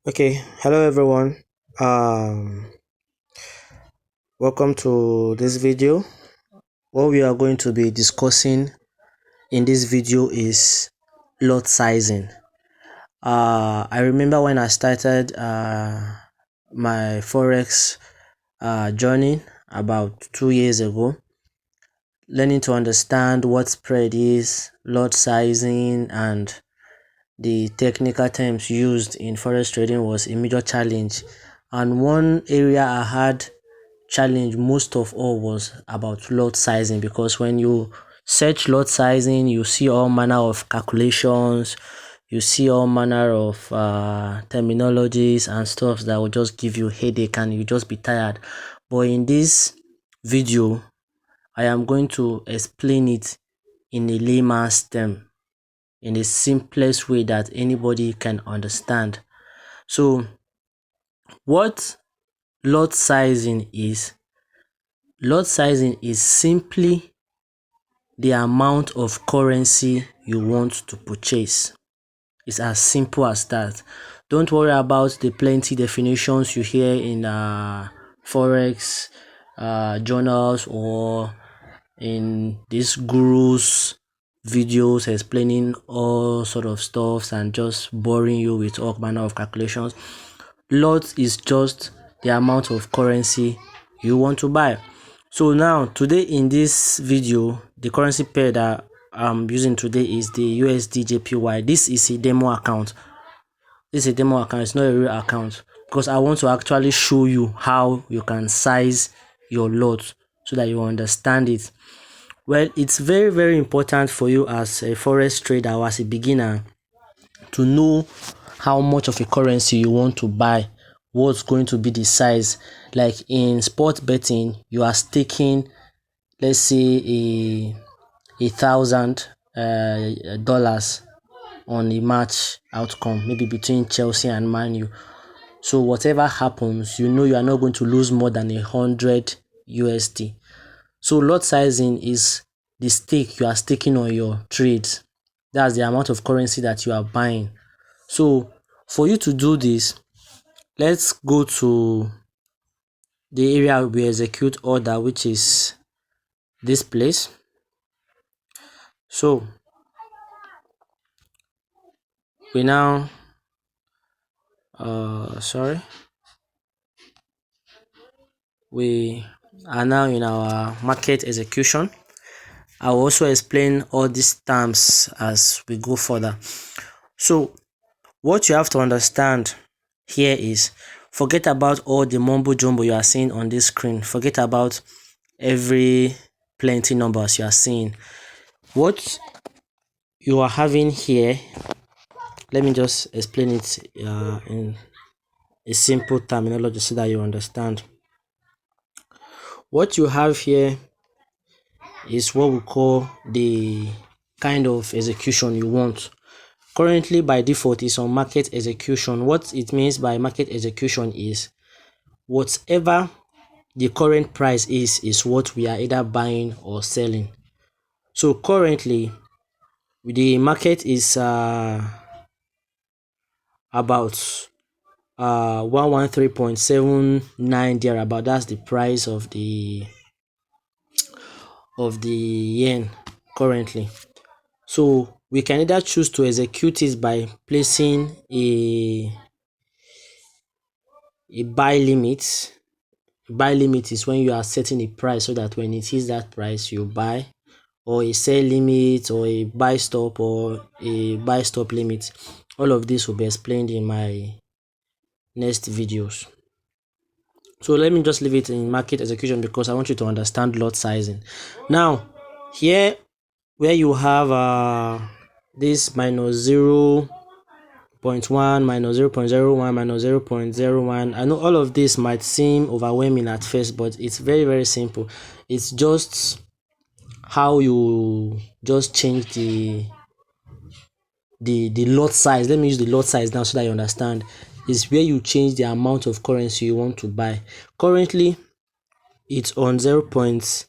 Okay, hello everyone. Um, Welcome to this video. What we are going to be discussing in this video is lot sizing. I remember when I started my Forex journey about 2 years ago, learning to understand what spread is, lot sizing, and the technical terms used in forex trading was a major challenge. And one area I had challenge most of all was about lot sizing, because when you search lot sizing, you see all manner of calculations, you see all manner of terminologies and stuff that will just give you headache and you just be tired. But in this video, I am going to explain it in a layman's term, in the simplest way that anybody can understand. So what lot sizing is? Lot sizing is simply the amount of currency you want to purchase. It's as simple as that. Don't worry about the plenty definitions you hear in forex journals or in these gurus videos explaining all sort of stuffs and just boring you with all manner of calculations. Lot is just the amount of currency you want to buy. So now today in this video, the currency pair that I'm using today is the USD This is a demo account. This is a demo account, it's not a real account, because I want to actually show you how you can size your lot so that you understand it. Well, it's very, very important for you as a forex trader or as a beginner to know how much of a currency you want to buy, what's going to be the size. Like in sport betting, you are staking, let's say $1,000 on a match outcome, maybe between Chelsea and Man U. So whatever happens, you know you are not going to lose more than 100 USD. So lot sizing is the stake you are staking on your trades. That's the amount of currency that you are buying. So for you to do this, let's go to the area we execute order, which is this place. So we now we are now in our market execution. I will also explain all these terms as we go further. So what you have to understand here is, forget about all the mumbo jumbo you are seeing on this screen. Forget about every plenty numbers you are seeing. What you are having here, let me just explain it in a simple terminology so that you understand. What you have here is what we call the kind of execution you want. Currently, by default, is on market execution. What it means by market execution is whatever the current price is what we are either buying or selling. So currently, the market is about 113.79 there about. That's the price of the yen currently. So we can either choose to execute it by placing a buy limit. Buy limit is when you are setting a price so that when it hits that price you buy, or a sell limit, or a buy stop, or a buy stop limit. All of this will be explained in my next videos. So let me just leave it in market execution because I want you to understand lot sizing. Now here where you have this minus 0.1, minus 0.01, minus 0.01. I know all of this might seem overwhelming at first, but it's very, very simple. It's just how you just change the lot size. Let me use the lot size now so that you understand. Is where you change the amount of currency you want to buy. Currently it's on 0.01.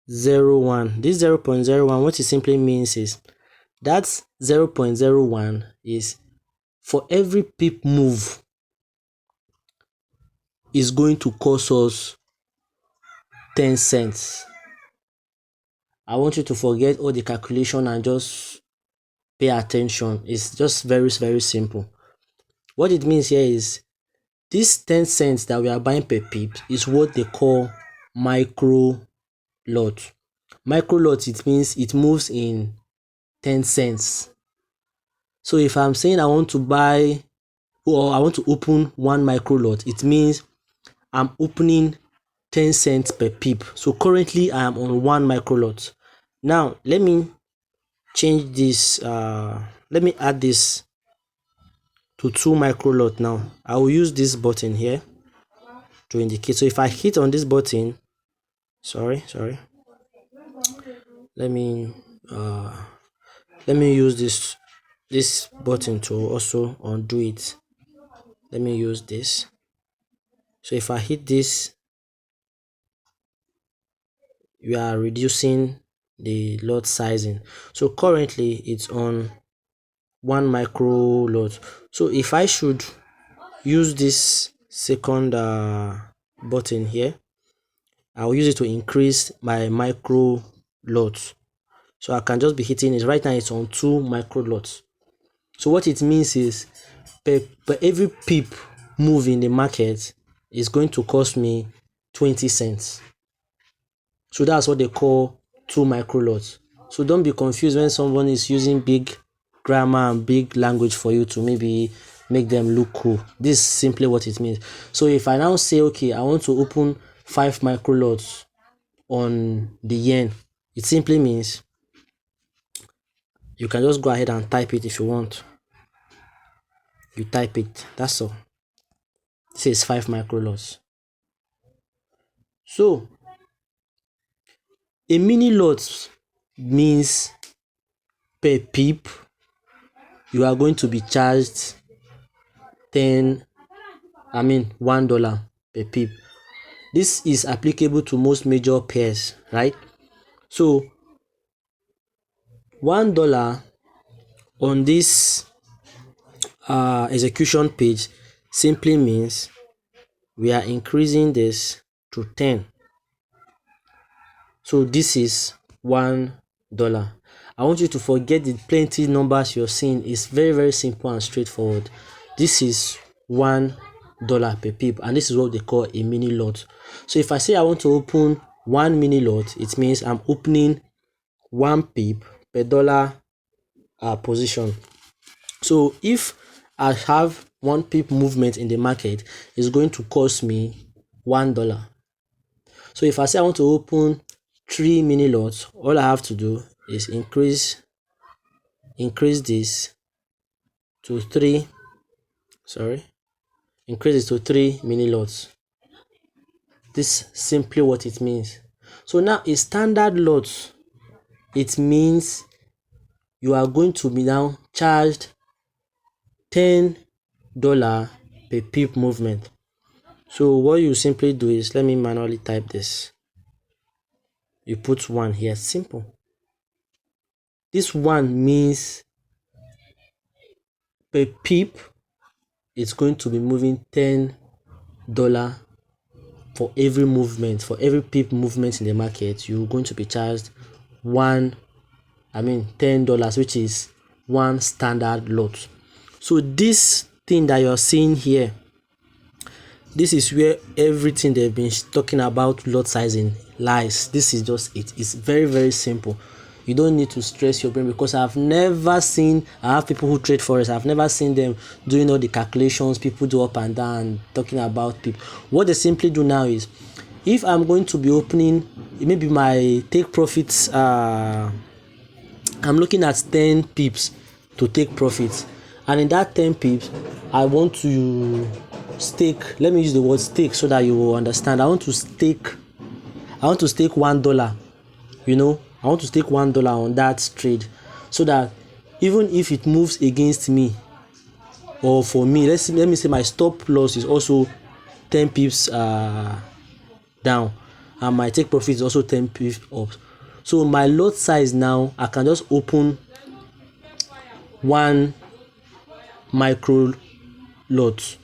This 0.01, what it simply means is that 0.01 is for every pip move is going to cost us 10 cents. I want you to forget all the calculation and just pay attention. It's just very, very simple. What it means here is this 10 cents that we are buying per pip is what they call micro lot. Micro lot, it means it moves in 10 cents. So if I'm saying I want to buy or I want to open one micro lot, it means I'm opening 10 cents per pip. So currently I am on one micro lot. Now let me change this, let me add this to 2 micro lot. Now I will use this button here to indicate. So if I hit on this button, sorry, let me use this button to also undo it. Let me use this. So if I hit this, you are reducing the lot sizing. So currently it's on 1 micro lot. So if I should use this second button here, I'll use it to increase my micro lot. So I can just be hitting it. Right now it's on 2 micro lots. So what it means is per every pip move in the market is going to cost me 20 cents. So that's what they call 2 micro lots. So don't be confused when someone is using big grammar and big language for you to maybe make them look cool. This is simply what it means. So if I now say, okay, I want to open 5 micro lots on the yen, it simply means you can just go ahead and type it if you want. You type it, that's all. It says 5 micro lots. So a mini lot means per pip you are going to be charged $1 per pip. This is applicable to most major pairs, right? So $1 on this execution page simply means we are increasing this to 10. So this is $1. I want you to forget the plenty numbers you're seeing. It's very, very simple and straightforward. This is $1 per pip, and this is what they call a mini lot. So if I say I want to open 1 mini lot, it means I'm opening 1 pip per dollar position. So if I have 1 pip movement in the market, it's going to cost me $1. So if I say I want to open 3 mini lots, all I have to do is increase this to 3. Increase it to 3 mini lots. This is simply what it means. So now a standard lot, it means you are going to be now charged $10 per pip movement. So what you simply do is, let me manually type this. You put 1 here, simple. This 1 means per pip it's going to be moving $10 for every movement. For every pip movement in the market, you're going to be charged $10, which is 1 standard lot. So this thing that you're seeing here, this is where everything they've been talking about lot sizing lies. This is just it. It's very, very simple. You don't need to stress your brain, because I have people who trade Forex. I've never seen them doing all the calculations people do up and down, talking about people. What they simply do now is, if I'm going to be opening maybe my take profits, I'm looking at 10 pips to take profits, and in that 10 pips I want to stake. Let me use the word stake so that you will understand. I want to stake $1. I want to stake $1 on that trade, so that even if it moves against me or for me, let me say my stop loss is also 10 pips down, and my take profit is also 10 pips up. So my lot size now, I can just open 1 micro lot.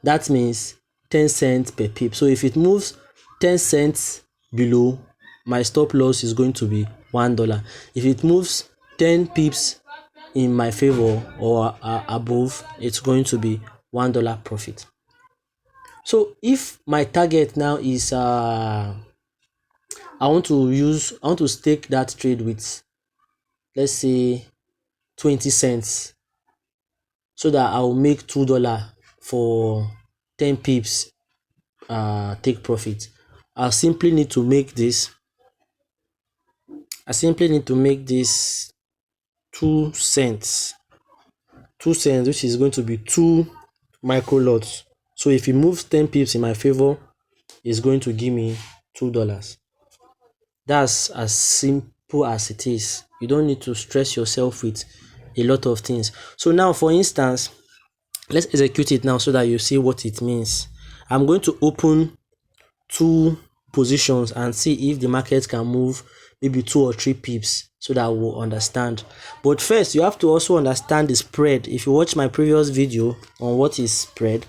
That means 10 cents per pip. So if it moves 10 cents below, my stop loss is going to be $1. If it moves 10 pips in my favor or above, it's going to be $1 profit. So if my target now is I want to stake that trade with, let's say, 20 cents, so that I will make $2 for 10 pips take profit. I simply need to make this 2 cents, which is going to be 2 micro lots. So if it moves 10 pips in my favor, it's going to give me $2. That's as simple as it is. You don't need to stress yourself with a lot of things. So now, for instance, let's execute it now so that you see what it means. I'm going to open 2 positions and see if the market can move maybe 2 or 3 pips, so that we'll understand. But first, you have to also understand the spread. If you watch my previous video on what is spread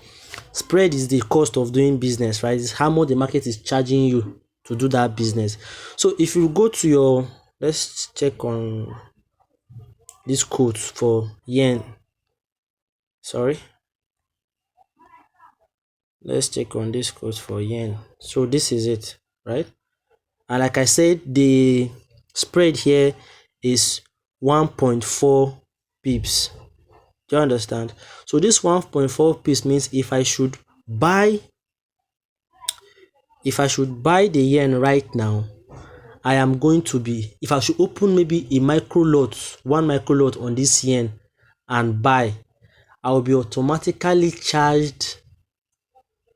is the cost of doing business, right? It's how much the market is charging you to do that business. So if you go to your, let's check on this quote for yen. Let's check on this quote for yen. So this is it, right? And like I said, the spread here is 1.4 pips. Do you understand? So this 1.4 pips means if I should buy the yen right now, I am going to be, if I should open maybe a micro lot, 1 micro lot on this yen and buy, I will be automatically charged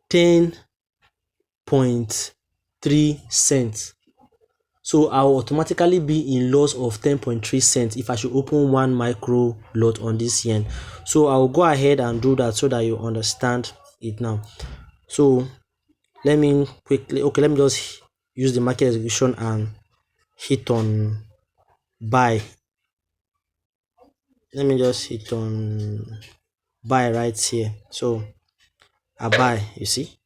10.3 cents. So I will automatically be in loss of 10.3 cents if I should open 1 micro lot on this yen. So I will go ahead and do that so that you understand it now. So let me just use the market execution and hit on buy. Let me just hit on buy right here. So I buy, you see.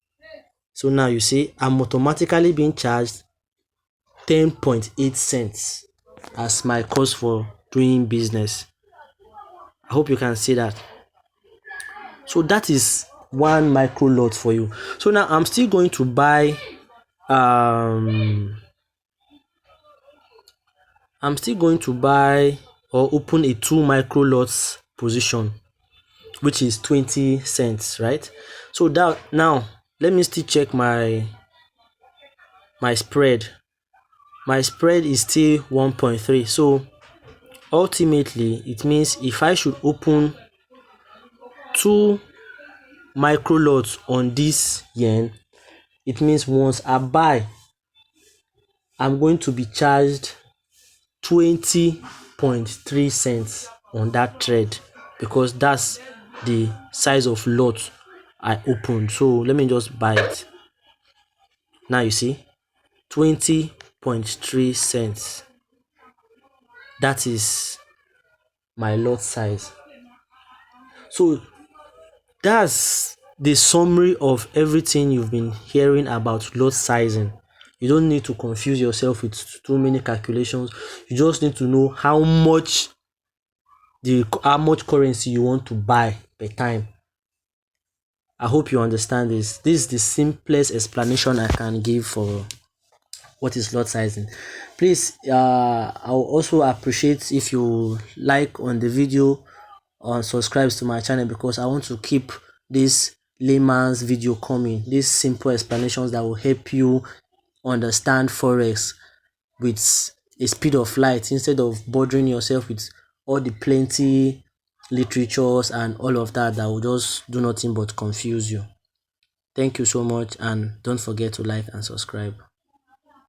So now you see I'm automatically being charged 10.8 cents as my cost for doing business. I hope you can see that. So that is 1 micro lot for you. So now I'm still going to buy or open a 2 micro lots position, which is 20 cents, right? So that now let me still check my spread. My spread is still 1.3. So ultimately it means if I should open 2 micro lots on this yen, it means once I buy, I'm going to be charged 20.3 cents on that trade, because that's the size of lot I opened. So let me just buy it. Now you see 20.3 cents. That is my lot size. So that's the summary of everything you've been hearing about lot sizing. You don't need to confuse yourself with too many calculations. You just need to know how much currency you want to buy per time. I hope you understand this. This is the simplest explanation I can give for what is lot sizing. Please, I will also appreciate if you like on the video or subscribe to my channel, because I want to keep this layman's video coming, these simple explanations that will help you understand Forex with a speed of light, instead of bothering yourself with all the plenty literatures and all of that will just do nothing but confuse you. Thank you so much, and don't forget to like and subscribe.